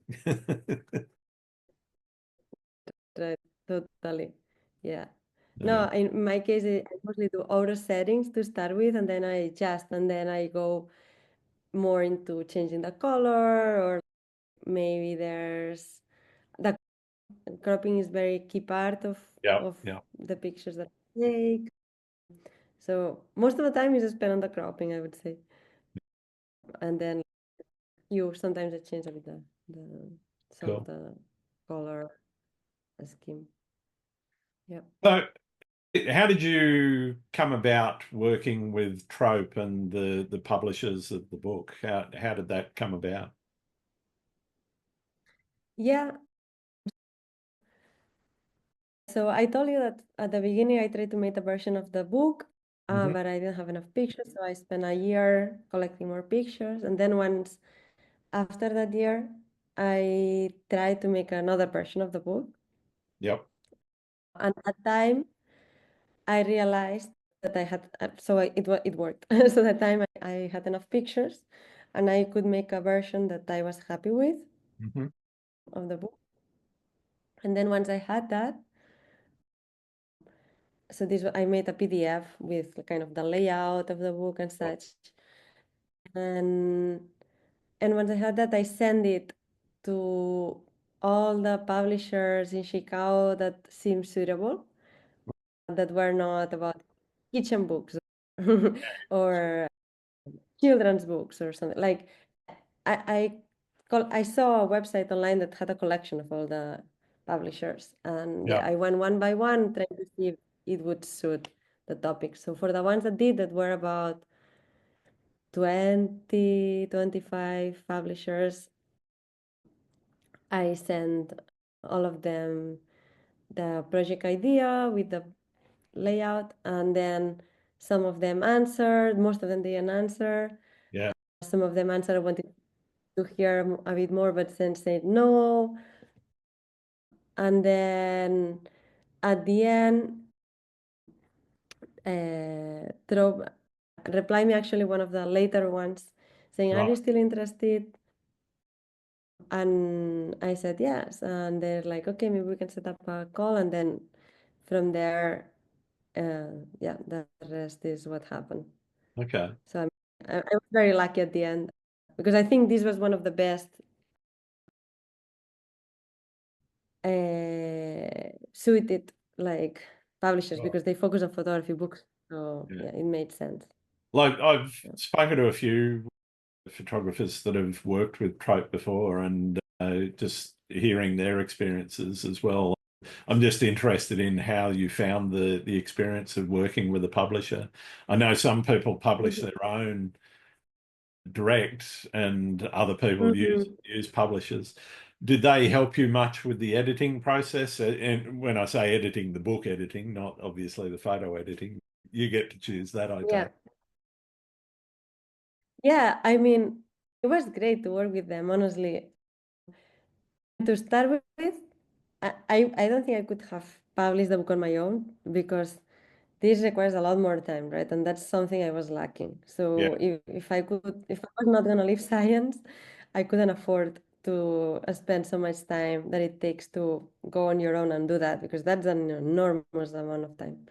right, totally. Yeah. Yeah. No, in my case, I mostly do auto settings to start with, and then I adjust, and then I go more into changing the color, or maybe there's the cropping is very key part Yeah, of yeah. the pictures that I take. So most of the time is spent on the cropping, I would say. And then hue. Sometimes I change a bit some Cool. of the color scheme. Yeah. So, how did you come about working with Trope and the publishers of the book? How did that come about? Yeah. So I told you that at the beginning I tried to make a version of the book, but I didn't have enough pictures, so I spent a year collecting more pictures. And then once after that year, I tried to make another version of the book. Yep. And at that time, I realized that I had, it worked. So that time I had enough pictures, and I could make a version that I was happy with of the book. And then once I had that, so I made a PDF with kind of the layout of the book and such. And once I had that, I sent it to all the publishers in Chicago that seemed suitable, that were not about kitchen books or children's books or something. Like I saw a website online that had a collection of all the publishers, and Yeah. I went one by one trying to see if it would suit the topic. So for the ones that did, that were about 20, 25 publishers, I sent all of them the project idea with the layout, and then some of them answered, most of them didn't answer. Yeah. Some of them answered, I wanted to hear a bit more, but then said no. And then at the end, Trope replied me, actually one of the later ones, saying, "Are you Right. still interested?" And I said yes. And they're like, "Okay, maybe we can set up a call." And then from there, yeah, the rest is what happened. Okay. So I was very lucky at the end, because I think this was one of the best suited like publishers, Right. because they focus on photography books. So Yeah. yeah, it made sense. Like I've Yeah. spoken to a few photographers that have worked with Trope before, and just hearing their experiences as well. I'm just interested in how you found the experience of working with a publisher. I know some people publish Mhm. their own direct, and other people Mhm. use publishers. Did they help you much with the editing process? And when I say editing, the book editing, not obviously the photo editing. You get to choose that, I Yeah. take. Yeah, I mean, it was great to work with them, honestly. To start with, I don't think I could have published the book on my own, because this requires a lot more time, right? And that's something I was lacking. Yeah. So if I was not gonna leave science, I couldn't afford to spend so much time that it takes to go on your own and do that, because that's an enormous amount of time.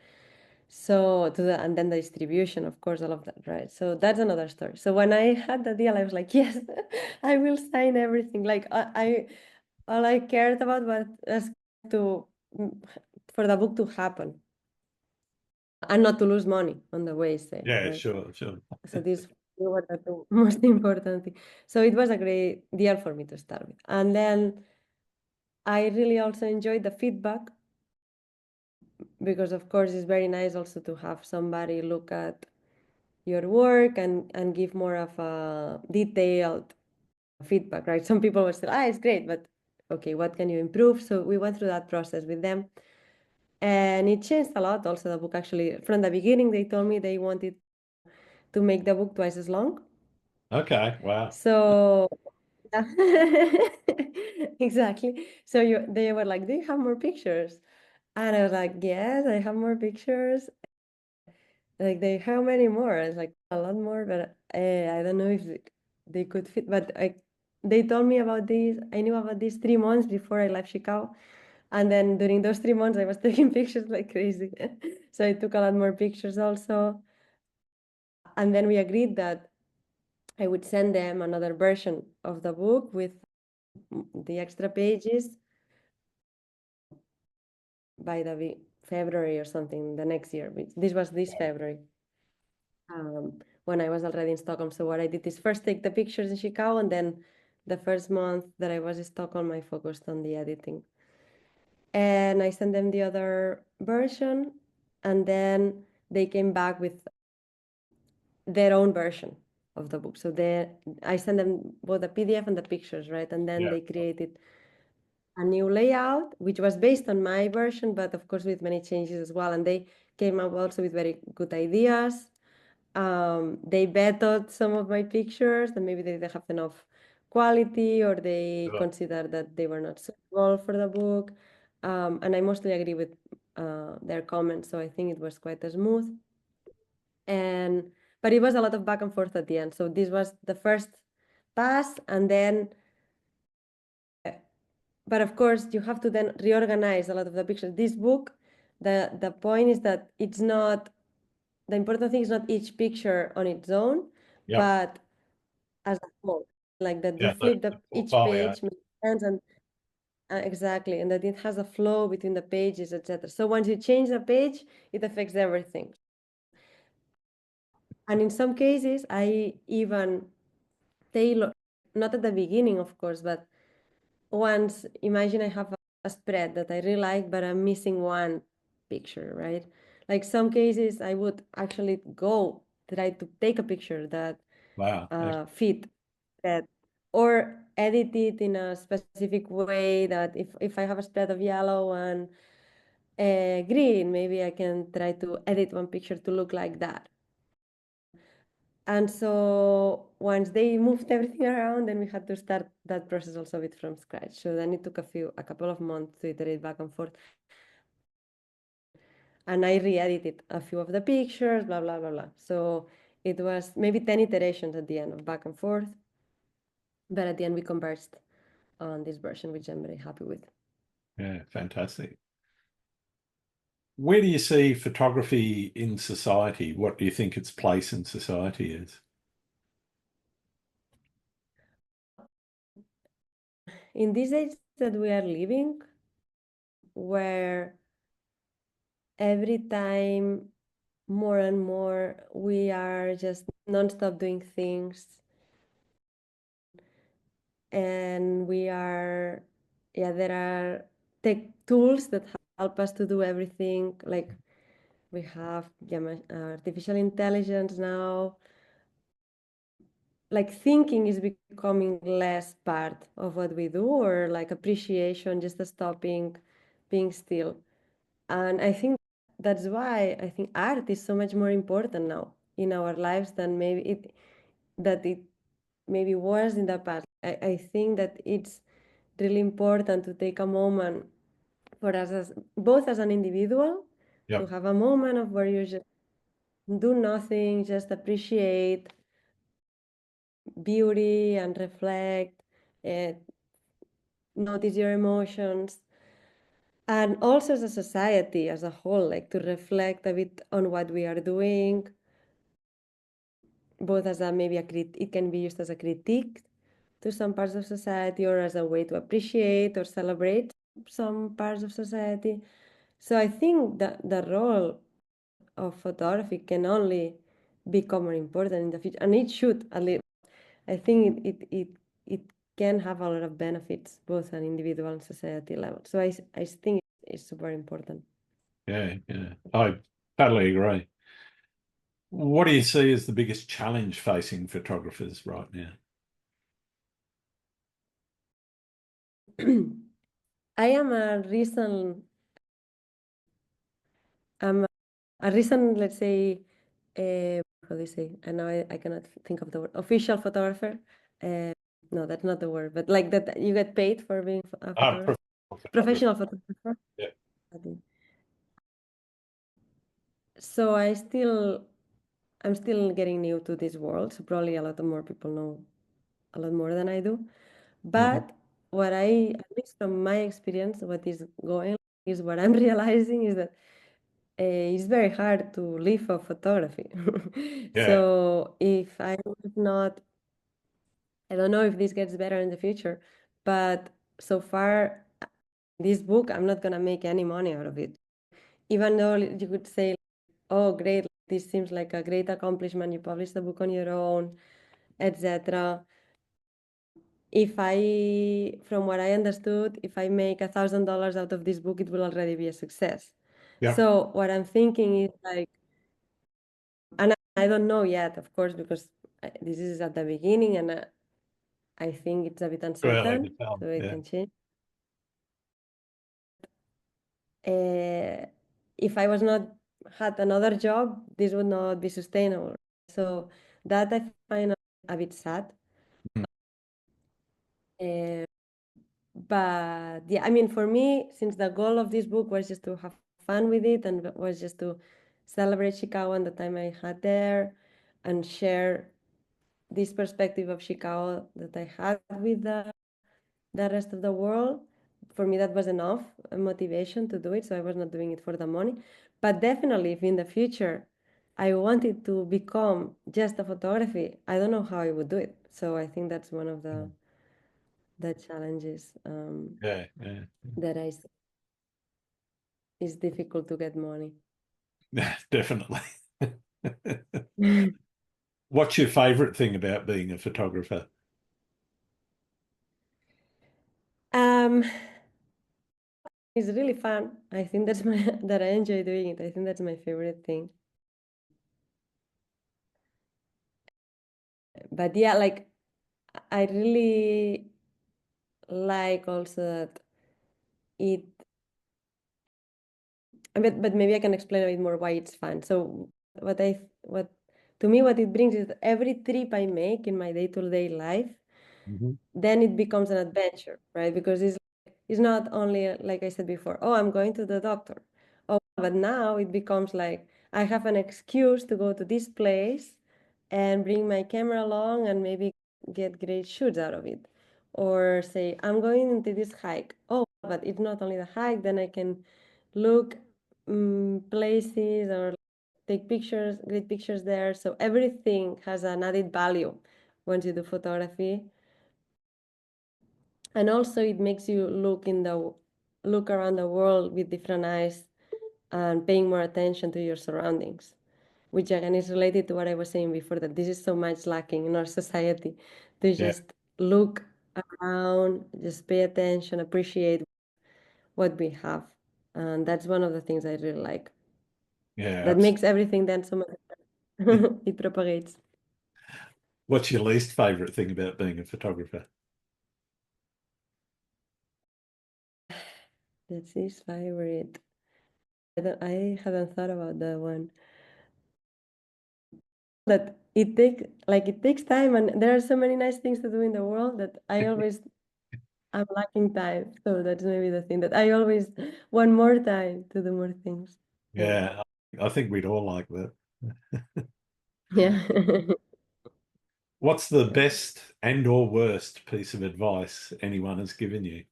So and then the distribution, of course, all of that, right? So that's another story. So when I had the deal, I was like, yes, I will sign everything. Like I all I cared about was to for the book to happen and not to lose money on the way, say, Yeah, right? sure, sure. So these were the two most important thing. So it was a great deal for me to start with. And then I really also enjoyed the feedback, because of course it's very nice also to have somebody look at your work and give more of a detailed feedback, right? Some people were still, it's great, but okay, what can you improve? So we went through that process with them. And it changed a lot also, the book. Actually, from the beginning, they told me they wanted to make the book twice as long. Okay, wow. So yeah. Exactly. So they were like, "Do you have more pictures?" And I was like, "Yes, I have more pictures." Like, how many more? I was like, a lot more, but I don't know if they could fit. But they told me about this. I knew about these 3 months before I left Chicago. And then during those 3 months, I was taking pictures like crazy. So I took a lot more pictures also. And then we agreed that I would send them another version of the book with the extra pages by the February or something the next year. This was this February. when I was already in Stockholm. So what I did is first take the pictures in Chicago, and then the first month that I was in Stockholm, I focused on the editing. And I sent them the other version, and then they came back with their own version of the book. So I sent them both the PDF and the pictures, right? And then they created a new layout, which was based on my version, but of course with many changes as well. And they came up also with very good ideas. They vetoed some of my pictures, and maybe they didn't have enough quality, or they considered that they were not suitable for the book. And I mostly agree with their comments, so I think it was quite smooth. But it was a lot of back and forth at the end. So this was the first pass, and then but of course you have to then reorganize a lot of the pictures. This book, the point is that it's not, the important thing is not each picture on its own, but as a whole, like that you flip each page makes sense, and exactly, and that it has a flow between the pages, etc. So once you change the page, it affects everything. And in some cases, I even tailor, not at the beginning, of course, but once, imagine I have a spread that I really like, but I'm missing one picture, right? Like some cases, I would actually go try to take a picture that fit that, or edit it in a specific way that if I have a spread of yellow and green, maybe I can try to edit one picture to look like that. And so once they moved everything around, then we had to start that process also a bit from scratch. So then it took a couple of months to iterate back and forth. And I re-edited a few of the pictures, blah, blah, blah, blah. So it was maybe 10 iterations at the end of back and forth. But at the end, we converged on this version, which I'm very happy with. Yeah, fantastic. Where do you see photography in society? What do you think its place in society is? In these age that we are living, where every time more and more we are just nonstop doing things, and there are tech tools that help us to do everything. Like we have artificial intelligence now. Like thinking is becoming less part of what we do, or like appreciation, just stopping, being still. And I think that's why I think art is so much more important now in our lives than maybe it maybe was in the past. I think that it's really important to take a moment for us both as an individual, to have a moment of where you just do nothing, just appreciate beauty and reflect, notice your emotions. And also as a society as a whole, like to reflect a bit on what we are doing, both as maybe it can be used as a critique to some parts of society, or as a way to appreciate or celebrate some parts of society. So I think that the role of photography can only become more important in the future, and it should at least. I think it can have a lot of benefits, both at individual and society level. So I think it's super important. Yeah, I totally agree. What do you see as the biggest challenge facing photographers right now? I am a recent, let's say, how do you say? And now I cannot think of the word. Official photographer. No, that's not the word, but like that you get paid for being a photographer. Professional photographer. Yeah. So I'm still getting new to this world. So probably a lot more people know a lot more than I do. But what at least from my experience, what is going is what I'm realizing is that it's very hard to live of photography. So if I would not, I don't know if this gets better in the future, but so far, this book, I'm not gonna make any money out of it. Even though you could say, oh, great, this seems like a great accomplishment. You published a book on your own, etc. If I, from what I understood, if I make $1,000 out of this book, it will already be a success. Yeah. So what I'm thinking is like, and I don't know yet, of course, because this is at the beginning, and I think it's a bit Too early to uncertain, tell. so it Yeah. can change. If I was not had another job, this would not be sustainable. So that I find a bit sad. Mm. Uh, but yeah, I mean, for me, since the goal of this book was just to have fun with it and was just to celebrate Chicago and the time I had there and share this perspective of Chicago that I had with the rest of the world, for me that was enough motivation to do it. So I was not doing it for the money. But definitely if in the future I wanted to become just a photography, I don't know how I would do it. So I think that's one of the challenges Yeah. Yeah. that I see. It's difficult to get money. Yeah, definitely. What's your favorite thing about being a photographer? um it's really fun. I think that's my that I enjoy doing it. I think that's my favorite thing. But yeah, like I really like also that it, but maybe I can explain a bit more why it's fun. So what to me what it brings is that every trip I make in my day-to-day life, Mhm. then it becomes an adventure, right? Because it's not only like I said before, oh, I'm going to the doctor. Oh, but now it becomes like I have an excuse to go to this place and bring my camera along and maybe get great shoots out of it. Or say, I'm going into this hike. Oh, but it's not only the hike, then I can look places or take pictures, great pictures there. So everything has an added value once you do photography. And also it makes you look around the world with different eyes and paying more attention to your surroundings, which again is related to what I was saying before, that this is so much lacking in our society, to Yeah. just look around, just pay attention, appreciate what we have. And that's one of the things I really like. Yeah. That makes everything then so much better. It propagates. What's your least favorite thing about being a photographer? That's his favorite. I hadn't thought about that one. That it takes time, and there are so many nice things to do in the world that I'm lacking time. So that's maybe the thing, that I always want more time to do more things. Yeah. Yeah, I think we'd all like that. Yeah. What's the best and or worst piece of advice anyone has given you?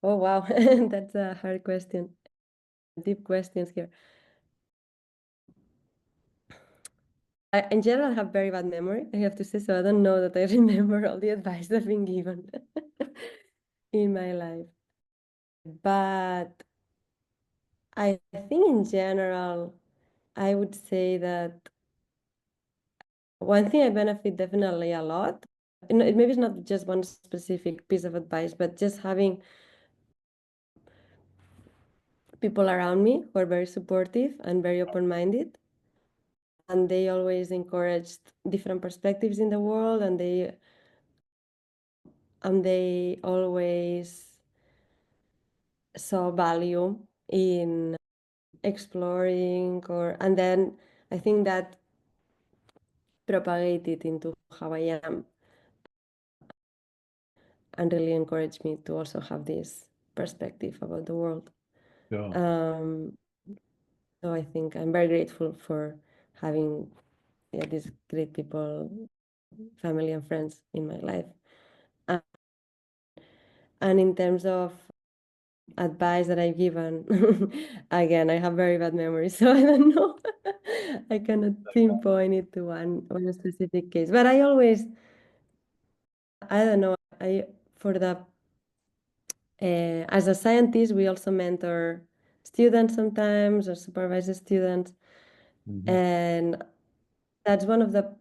Oh, wow. That's a hard question. Deep questions here. I, in general, have very bad memory, I have to say, so I don't know that I remember all the advice that's been given in my life. But I think in general, I would say that one thing I benefit definitely a lot, maybe it's not just one specific piece of advice, but just having people around me who are very supportive and very open-minded. And they always encouraged different perspectives in the world, and they always saw value in exploring, and then I think that propagated into how I am and really encouraged me to also have this perspective about the world. Sure. So I think I'm very grateful for having these great people, family and friends in my life. And in terms of advice that I've given, again, I have very bad memory, so I don't know. I cannot pinpoint it to one specific case. But I don't know, as a scientist, we also mentor students sometimes or supervise the students. And that's one of the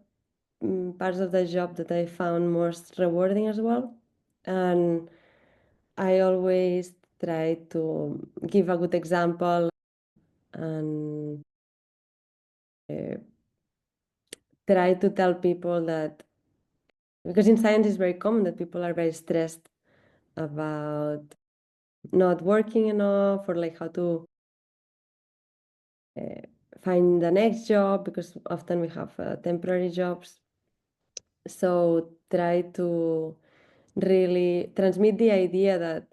parts of the job that I found most rewarding as well. And I always try to give a good example and try to tell people that, because in science it's very common that people are very stressed about not working enough or like how to find the next job, because often we have temporary jobs. So try to really transmit the idea that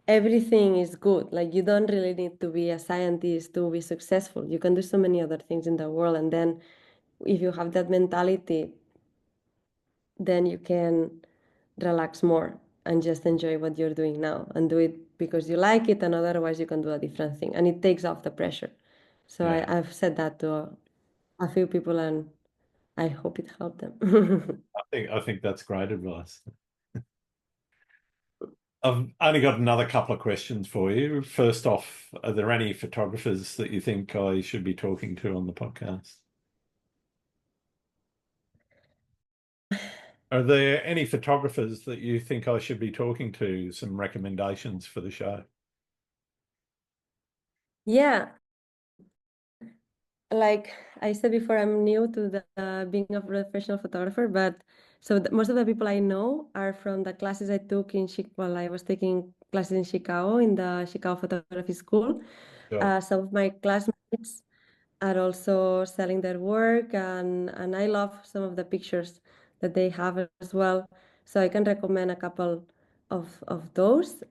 everything is good. Like you don't really need to be a scientist to be successful. You can do so many other things in the world. And then if you have that mentality, then you can relax more and just enjoy what you're doing now and do it because you like it, and otherwise you can do a different thing. And it takes off the pressure. So Yeah, I've said that to a few people and I hope it helped them. I think that's great advice. I've only got another couple of questions for you. First off, are there any photographers that you think I should be talking to on the podcast? Are there any photographers that you think I should be talking to? Some recommendations for the show? Yeah, like I said before, I'm new to the being a professional photographer, but so most of the people I know are from the classes I took in Well, I was taking classes in Chicago in the Chicago Photography School. Sure. Some of my classmates are also selling their work, and I love some of the pictures that they have as well. So I can recommend a couple of those.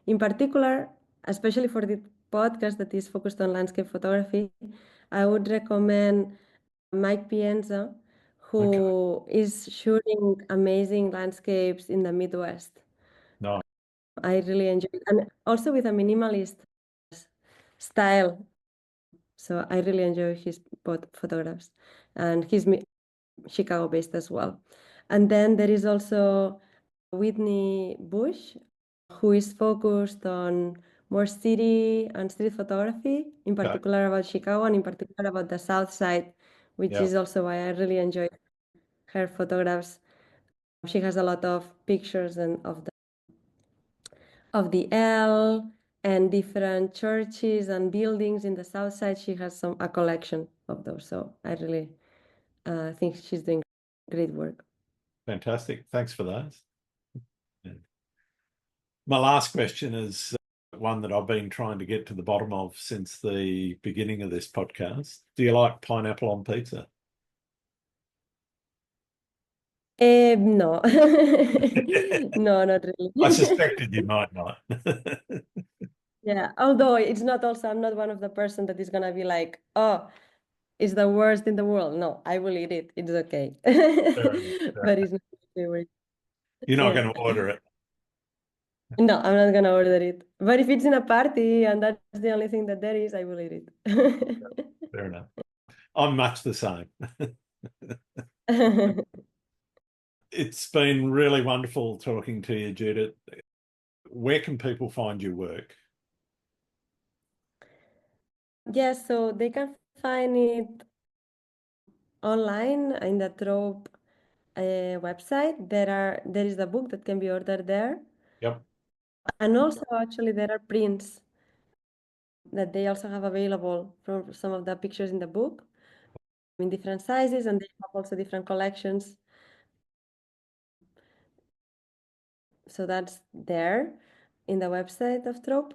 In particular, especially for the podcast that is focused on landscape photography, I would recommend Mike Pienza, Okay. who is shooting amazing landscapes in the Midwest. No. I really enjoy it. And also with a minimalist style. So I really enjoy his photographs. And he's Chicago based as well. And then there is also Whitney Bush, who is focused on more city and street photography, in Okay. particular about Chicago and in particular about the South Side, which Yeah. is also why I really enjoy her photographs. She has a lot of pictures and of the L and different churches and buildings in the South Side. She has a collection of those. So I really think she's doing great work. Fantastic. Thanks for those. Yeah. My last question is one that I've been trying to get to the bottom of since the beginning of this podcast. Do you like pineapple on pizza? No, no, not I really. suspected you might not. Yeah, although it's not also, I'm not one of the person that is gonna be like, oh, it's the worst in the world. No, I will eat it. It's okay. Fair enough. Fair But enough. it's not my favorite. You're not Yeah. going to order it. No, I'm not gonna order it. But if it's in a party and that's the only thing that there is, I will eat it. Fair enough. I'm much the same. It's been really wonderful talking to you, Judith. Where can people find your work? Yes, so they can find it online in the Trope website. There is a book that can be ordered there. Yep. And also actually there are prints that they also have available from some of the pictures in the book in different sizes, and they have also different collections. So that's there in the website of Trope.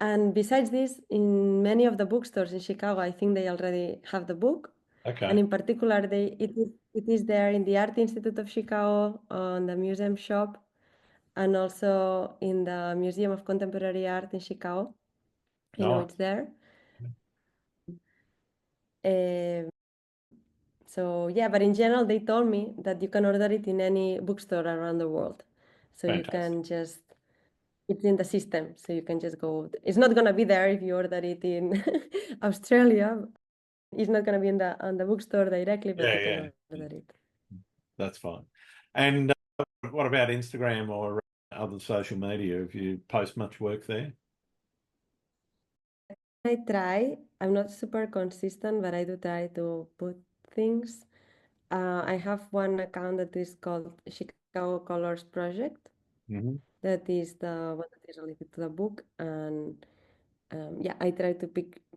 And besides this, in many of the bookstores in Chicago, I think they already have the book. And Okay. in particular, it is there in the Art Institute of Chicago, on the museum shop, and also in the Museum of Contemporary Art in Chicago. I know Nice. it's there. Um, So yeah, but in general, they told me that you can order it in any bookstore around the world. So you Fantastic. can just, it's in the system. So you can just go. It's not gonna be there if you order it in Australia. It's not gonna be in the bookstore directly, but Yeah, you can yeah. order it. That's fine. And what about Instagram or other social media? Have you post much work there? I try. I'm not super consistent, but I do try to put things. I have one account that is called Chicago Colors Project. Mhm. That is the one that is related to the book, and yeah, I try to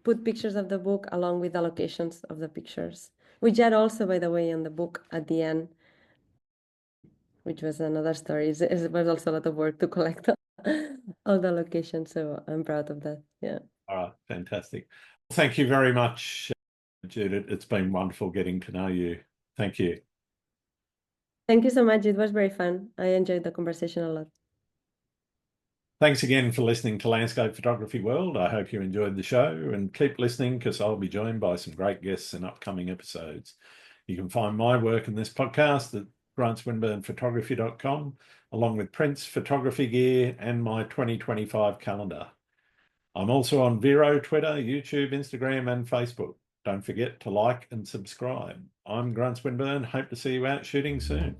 put pictures of the book along with the locations of the pictures, which are also, by the way, in the book at the end, which was another story. It was also a lot of work to collect all the locations, so I'm proud of that. Yeah. All right, fantastic. Thank you very much, Judith. It's been wonderful getting to know you. Thank you. Thank you so much. It was very fun. I enjoyed the conversation a lot. Thanks again for listening to Landscape Photography World. I hope you enjoyed the show and keep listening because I'll be joined by some great guests in upcoming episodes. You can find my work in this podcast at grantswinburnphotography.com, along with prints, photography gear, and my 2025 calendar. I'm also on Vero, Twitter, YouTube, Instagram, and Facebook. Don't forget to like and subscribe. I'm Grant Swinburne. Hope to see you out shooting soon.